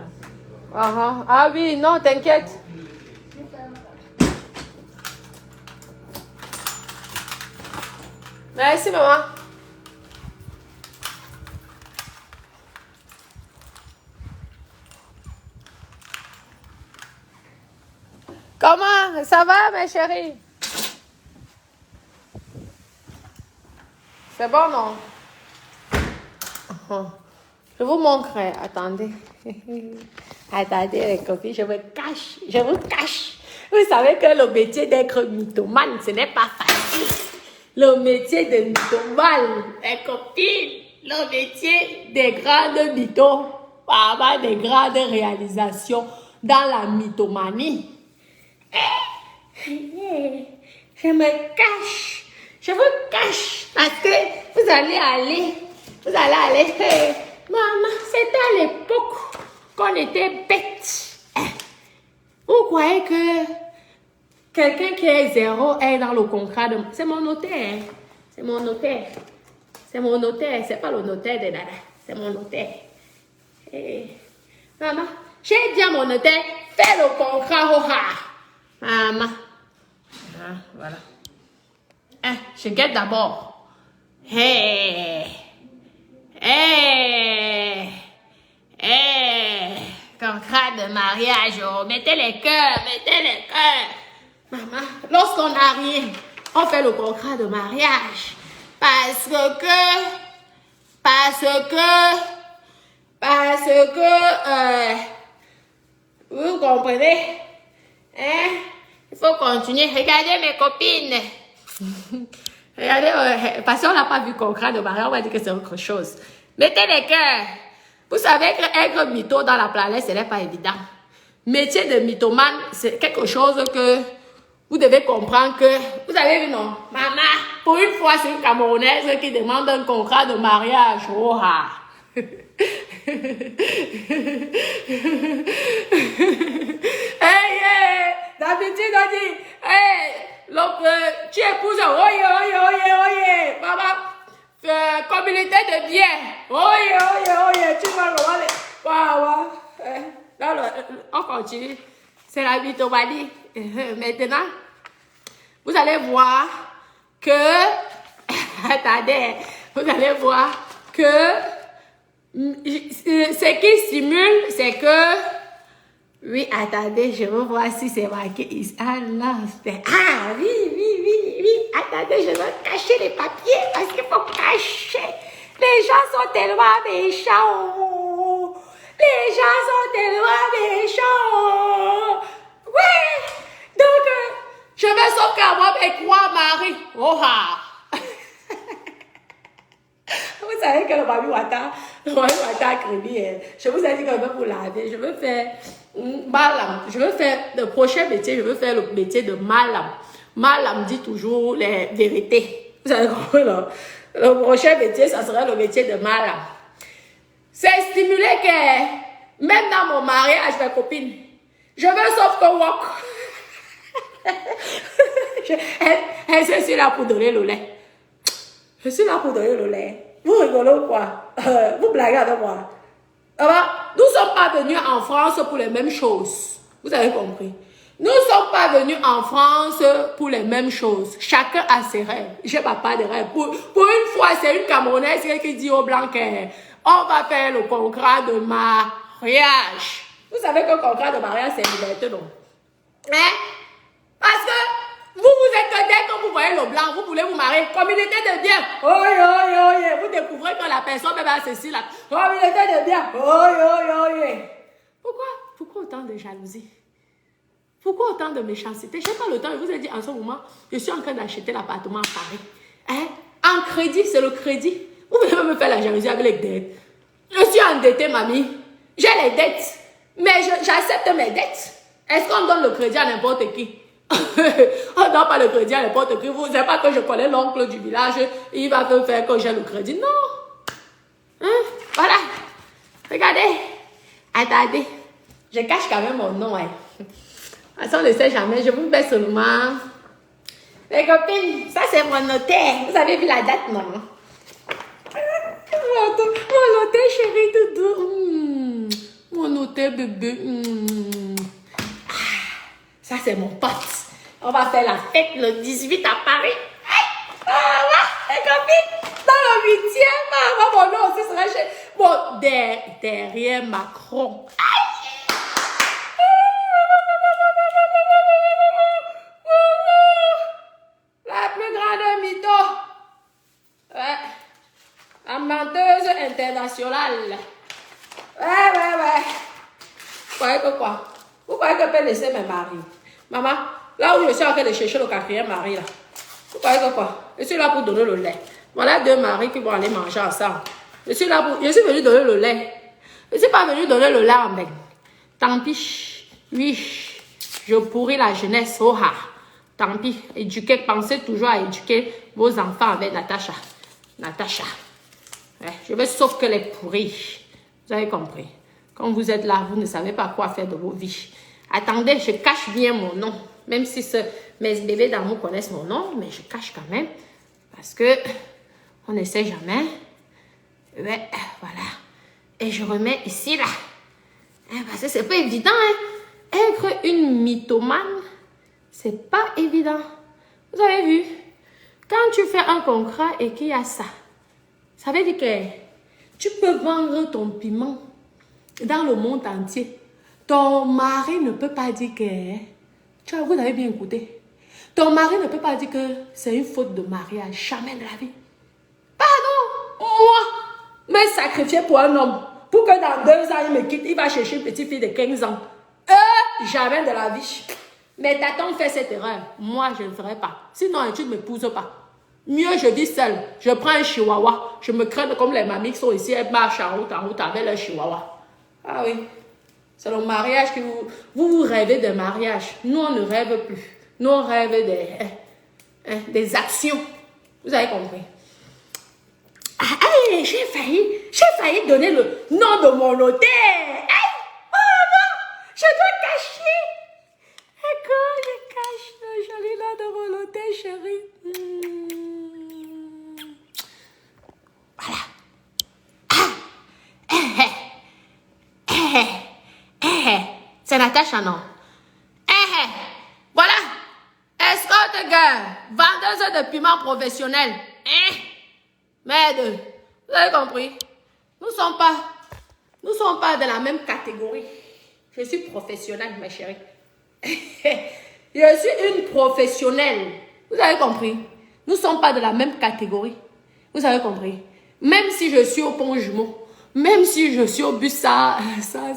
Ah oui, non, t'inquiète. Merci, maman. Comment? Ça va, ma chérie? C'est bon, non? Je vous montrerai. Attendez. Attendez, les copines, je vous cache. Je vous cache. Vous savez que le métier d'être mythomane, ce n'est pas facile. Le métier de mythomane, les copines, le métier des grandes mythos, avoir des grandes réalisations dans la mythomanie. Je me cache. Je vous cache parce que vous allez aller. Maman, c'était à l'époque qu'on était bêtes. Vous croyez que quelqu'un qui est zéro est dans le contrat de... C'est mon notaire. C'est mon notaire. C'est mon notaire. C'est pas le notaire de Dada. C'est mon notaire. Maman, j'ai dit à mon notaire, fais le contrat. Maman. Ah, voilà. Je guette d'abord. Contrat de mariage. Oh. Mettez les cœurs. Maman, lorsqu'on arrive, on fait le contrat de mariage. Parce que, vous comprenez? Hein? Il faut continuer. Regardez mes copines. Regardez, parce qu'on n'a pas vu contrat de mariage, on va dire que c'est autre chose. Mettez les cœurs. Vous savez qu'être mytho dans la planète, ce n'est pas évident. Métier de mythomane, c'est quelque chose que vous devez comprendre que... Vous avez vu, non? Maman, pour une fois, c'est une Camerounaise qui demande un contrat de mariage. Oh, ah. D'habitude, on dit, tu épouses, oye, maman, communauté de biens, oye, tu vas le voir, on continue, c'est la mythomanie. Maintenant, vous allez voir que, attendez, vous allez voir que, ce qui stimule, c'est que, oui, attendez, je veux voir si c'est marqué ici. Ah, oui. Attendez, je vais cacher les papiers parce qu'il faut cacher. Les gens sont tellement méchants. Oui. Donc, je vais sauver à moi avec moi, Marie. Oh, ah. Vous savez que le Babi Wata a créé. Je vous ai dit que je vais vous laver. Je veux faire malam. Je veux faire le prochain métier. Je veux faire le métier de malam. Malam dit toujours les vérités. Vous avez compris, non? Le prochain métier, ça serait le métier de malam. C'est stimuler que Même dans mon mariage, mes copines, je veux sauf que walk. Je suis là pour donner le lait. Je suis là pour donner le lait. Vous rigolez ou quoi? Vous blaguez avec moi. Nous ne sommes pas venus en France pour les mêmes choses. Vous avez compris? Nous ne sommes pas venus en France pour les mêmes choses. Chacun a ses rêves. Je n'ai pas de rêve. Pour une fois, c'est une Camerounaise qui dit aux Blancs on va faire le contrat de mariage. Vous savez que le contrat de mariage, c'est liberté, non? Hein? Parce que vous êtes dès que vous voyez le blanc, vous voulez vous marier. Communauté de bien. Vous découvrez que la personne même a ceci là. Communauté de bien. Pourquoi autant de jalousie? Pourquoi autant de méchanceté? Je n'ai pas le temps. Je vous ai dit en ce moment, je suis en train d'acheter l'appartement à Paris. Hein? En crédit, c'est le crédit. Vous voulez me faire la jalousie avec les dettes? Je suis endettée, mamie. J'ai les dettes. Mais j'accepte mes dettes. Est-ce qu'on donne le crédit à n'importe qui? On ne donne pas le crédit à n'importe qui. Vous ne savez pas que je connais l'oncle du village. Il va me faire que j'ai le crédit. Non. Hein? Voilà. Regardez. Attendez. Je cache quand même mon nom. Hein. On ne sait jamais. Je vous fais seulement. Les copines, ça c'est mon notaire. Vous avez vu la date, non? Mon notaire chéri doudou. Mon notaire bébé. Ça c'est mon pote. On va faire la fête le 18 à Paris. Les copines, dans le 8e. Mon nom aussi sera chez. Bon, derrière Macron. La plus grande mytho. Ouais. La menteuse internationale. Ouais. Vous croyez que quoi? Vous croyez que je peux laisser mes maris? Maman, là où je suis en train de chercher le 4e mari, là. Vous croyez que quoi? Je suis là pour donner le lait. Voilà 2 maris qui vont aller manger ensemble. Je suis venu donner le lait. Je ne suis pas venu donner le lait en bain. Tant pis. Oui, je pourris la jeunesse. Oh ha. Tant pis. Pensez toujours à éduquer vos enfants avec Natacha. Ouais, je veux sauf que les pourrir. Vous avez compris? Quand vous êtes là, vous ne savez pas quoi faire de vos vies. Attendez, je cache bien mon nom. Même si mes bébés d'amour connaissent mon nom, mais je cache quand même. Parce que on ne sait jamais. Ouais, voilà. Et je remets ici, là. Parce que c'est pas évident, hein. Être une mythomane, c'est pas évident. Vous avez vu? Quand tu fais un contrat et qu'il y a ça, ça veut dire que tu peux vendre ton piment dans le monde entier. Ton mari ne peut pas dire que... Tu vois, vous avez bien écouté. Ton mari ne peut pas dire que c'est une faute de mariage. Jamais de la vie. Pardon, moi, me sacrifier pour un homme. Pour que dans 2 ans, il me quitte. Il va chercher une petite fille de 15 ans. Jamais de la vie. Mais Taton fait cette erreur. Moi, je ne le ferai pas. Sinon, tu ne m'épouses pas. Mieux, je vis seule. Je prends un chihuahua. Je me crée comme les mamies qui sont ici. Elles marchent en route avec leur chihuahua. Ah oui. C'est le mariage que vous rêvez de mariage. Nous, on ne rêve plus. Nous, on rêve des actions. Vous avez compris? Hey, j'ai failli donner le nom de mon notaire. Hey, oh non, je dois cacher. Écoute, je cache le joli nom de mon notaire, chérie. Voilà. C'est Natacha, non? Voilà. Escorte girl, vendeuse de piment professionnel. Merde. Vous avez compris? Nous ne sommes pas de la même catégorie. Je suis professionnelle, ma chérie. Je suis une professionnelle. Vous avez compris? Nous ne sommes pas de la même catégorie. Vous avez compris? Même si je suis au pont jumeau, même si je suis au bus, ça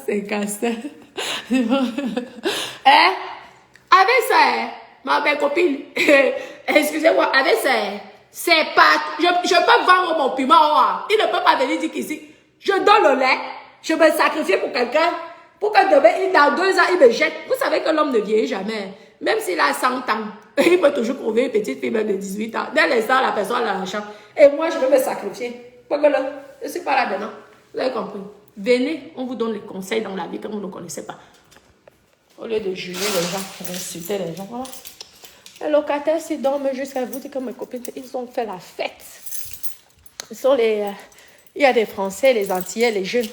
c'est cassé. Avec ça, ma belle copine, excusez-moi, avec ça, c'est pas... Je peux vendre mon piment. Il ne peut pas venir dire qu'ici, je donne le lait, je vais sacrifier pour quelqu'un, pour que demain, dans 2 ans, il me jette. Vous savez que l'homme ne vieillit jamais. Même s'il a 100 ans, il peut toujours trouver une petite fille même de 18 ans. Dès l'instant, la personne a l'argent. Et moi, je vais me sacrifier. Je ne suis pas là-dedans. Vous avez compris? Venez, on vous donne les conseils dans la vie que vous ne connaissez pas. Au lieu de juger les gens, d'insulter les gens. Voilà. Les locataires s'y dorment jusqu'à vous dire que mes copines, ils ont fait la fête. Ils sont les... il y a des Français, les Antillais, les jeunes.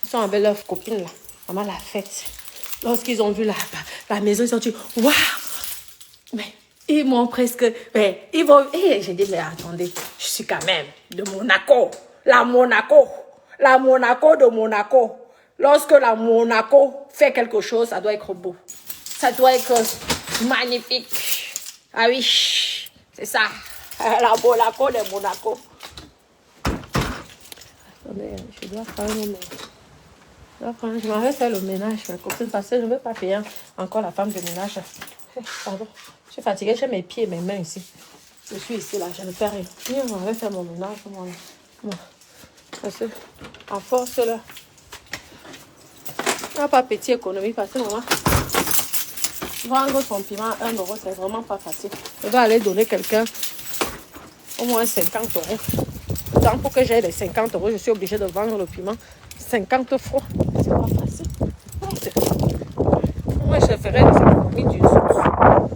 Ils sont avec leurs copines là. Vraiment la fête. Lorsqu'ils ont vu la maison, ils ont dit waouh! Mais ils m'ont presque. Mais ils vont. Et j'ai dit, mais attendez, je suis quand même de Monaco. La Monaco de Monaco. Lorsque la Monaco fait quelque chose, ça doit être beau. Ça doit être magnifique. Ah oui, c'est ça. La Monaco de Monaco. Attendez, je dois faire un moment. Je m'en vais faire le ménage, ma copine, parce que je ne veux pas payer encore la femme de ménage. Pardon, je suis fatiguée, j'ai mes pieds et mes mains ici. Je suis ici, là, je ne fais rien. Je m'en vais faire mon ménage. Parce que, à force, là, on n'a pas petit économie, parce que, maman, vendre son piment à 1 euro, c'est vraiment pas facile. Je vais aller donner quelqu'un au moins 50 euros. Donc, pour que j'aie les 50 euros, je suis obligée de vendre le piment 50 francs. C'est pas facile. Moi, je ferais des économies d'une source.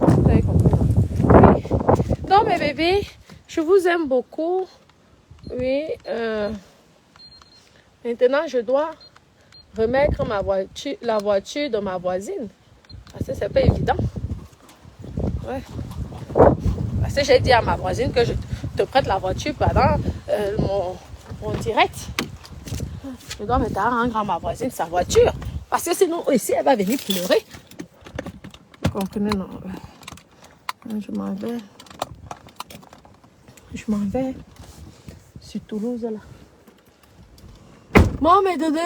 Vous avez compris? Oui. Donc, mes bébés, je vous aime beaucoup. Oui. Maintenant, je dois remettre la voiture de ma voisine. Parce que c'est pas évident. Ouais. Parce que j'ai dit à ma voisine que je te prête la voiture pendant mon direct. Je dois maintenant rendre à ma voisine sa voiture. Parce que sinon, ici, elle va venir pleurer. Vous comprenez, non? Je m'en vais sur Toulouse, là. Bon, mes doudous.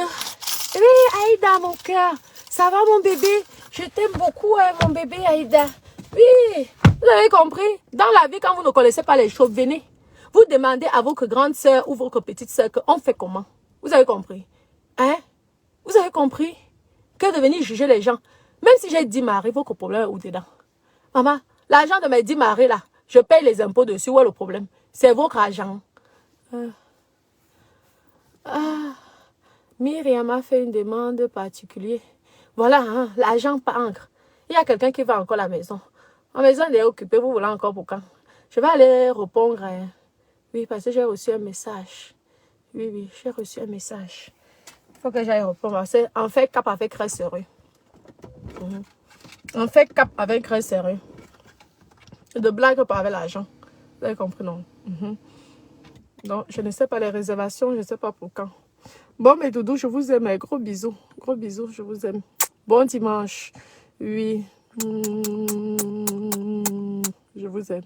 Oui, Aïda, mon cœur. Ça va, mon bébé? Je t'aime beaucoup, hein, mon bébé, Aïda. Oui, vous avez compris? Dans la vie, quand vous ne connaissez pas les choses, venez. Vous demandez à votre grande sœur ou votre petite sœur qu'on fait comment. Vous avez compris? Hein? Vous avez compris? Que de venir juger les gens. Même si j'ai 10 maris, votre problème est où dedans? Maman, l'argent de mes 10 maris là, je paye les impôts dessus. Où est le problème? C'est votre argent. Myriam a fait une demande particulière. Voilà, hein, l'argent pas ancre. Il y a quelqu'un qui va encore à la maison. La maison elle est occupée, vous voulez encore pour quand? Je vais aller répondre. Oui, parce que j'ai reçu un message. Oui, j'ai reçu un message. Il faut que j'aille répondre. En fait, cap avec très sérieux. En fait, cap avec très sérieux. De blague pas avec l'argent. Vous avez compris, non? Donc, je ne sais pas les réservations, je ne sais pas pour quand. Bon, mes doudous, je vous aime. Gros bisous. Gros bisous, je vous aime. Bon dimanche. Oui. Je vous aime.